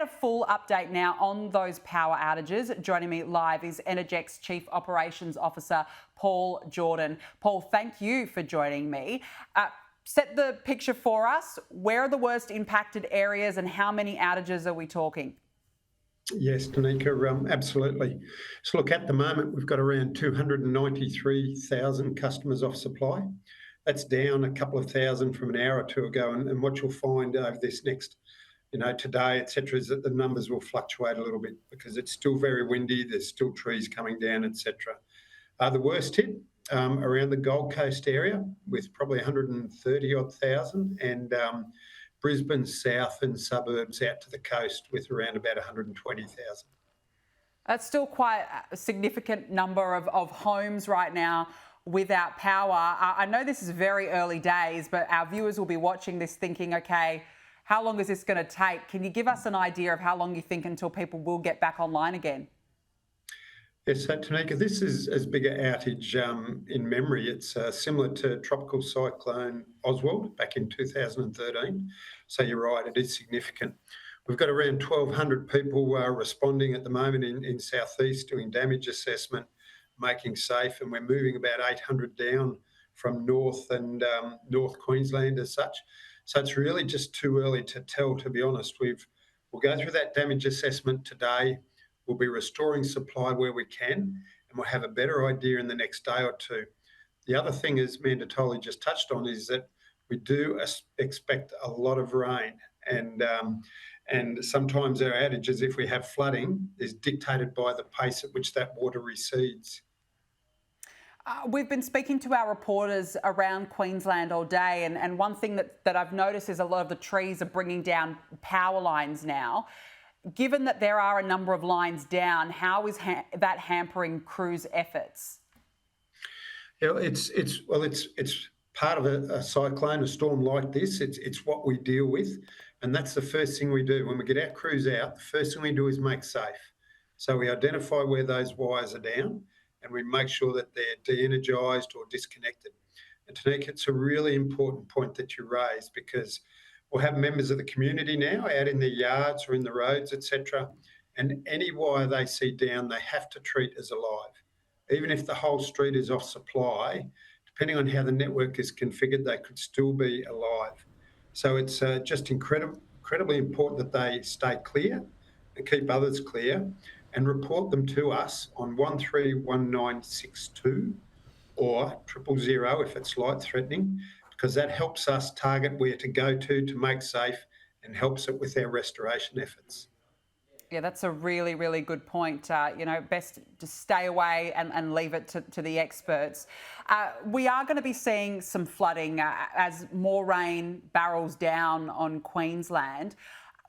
a full update now on those power outages. Joining me live is Energex Chief Operations Officer Paul Jordan. Paul, thank you for joining me. Set the picture for us. Where are the worst impacted areas and how many outages are we talking? Yes, Danica, absolutely. So look, at the moment, we've got around 293,000 customers off supply. That's down a couple of thousand from an hour or two ago. And what you'll find over this next, today, etc., is that the numbers will fluctuate a little bit because it's still very windy. There's still trees coming down, etc. The worst hit around the Gold Coast area with probably 130 odd thousand, and Brisbane south and suburbs out to the coast with around about 120,000. That's still quite a significant number of homes right now without power. I know this is very early days, but our viewers will be watching this thinking, okay, how long is this going to take? Can you give us an idea of how long you think until people will get back online again? Yes, so Tanika, this is as big an outage in memory. It's similar to Tropical Cyclone Oswald back in 2013. So you're right, it is significant. We've got around 1,200 people responding at the moment in Southeast doing damage assessment, making safe, and we're moving about 800 down from North and North Queensland as such. So it's really just too early to tell, to be honest. We'll go through that damage assessment today. We'll be restoring supply where we can, and we'll have a better idea in the next day or two. The other thing, as Mandatoli just touched on, is that we do expect a lot of rain, and sometimes our outages, if we have flooding, is dictated by the pace at which that water recedes. We've been speaking to our reporters around Queensland all day, and one thing that I've noticed is a lot of the trees are bringing down power lines now. Given that there are a number of lines down, how is that hampering crews' efforts? It's part of a cyclone, a storm like this. It's what we deal with, and that's the first thing we do when we get our crews out. The first thing we do is make safe. So we identify where those wires are down, and we make sure that they're de-energised or disconnected. And Tanika, it's a really important point that you raise because we'll have members of the community now out in their yards or in the roads, etc. And any wire they see down, they have to treat as alive. Even if the whole street is off supply, depending on how the network is configured, they could still be alive. So it's just incredibly important that they stay clear and keep others clear and report them to us on 131962 or 000 if it's light threatening, because that helps us target where to go to make safe and helps it with our restoration efforts. Yeah, that's a really, really good point. Best to stay away and leave it to the experts. We are going to be seeing some flooding as more rain barrels down on Queensland.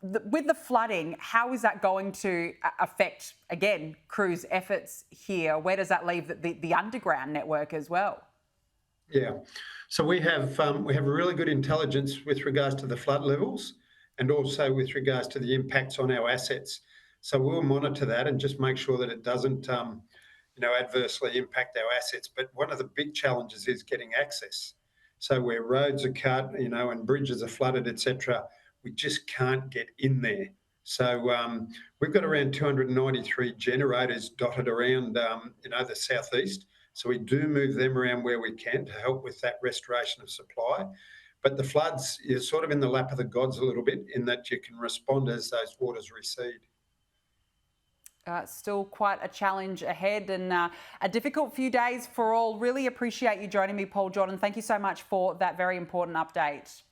With the flooding, how is that going to affect, again, crews' efforts here? Where does that leave the underground network as well? Yeah, so we have really good intelligence with regards to the flood levels and also with regards to the impacts on our assets. So we'll monitor that and just make sure that it doesn't, adversely impact our assets. But one of the big challenges is getting access. So where roads are cut, and bridges are flooded, etc., we just can't get in there. So we've got around 293 generators dotted around, the southeast. So we do move them around where we can to help with that restoration of supply. But the floods is sort of in the lap of the gods a little bit in that you can respond as those waters recede. Still quite a challenge ahead and a difficult few days for all. Really appreciate you joining me, Paul Jordan. Thank you so much for that very important update.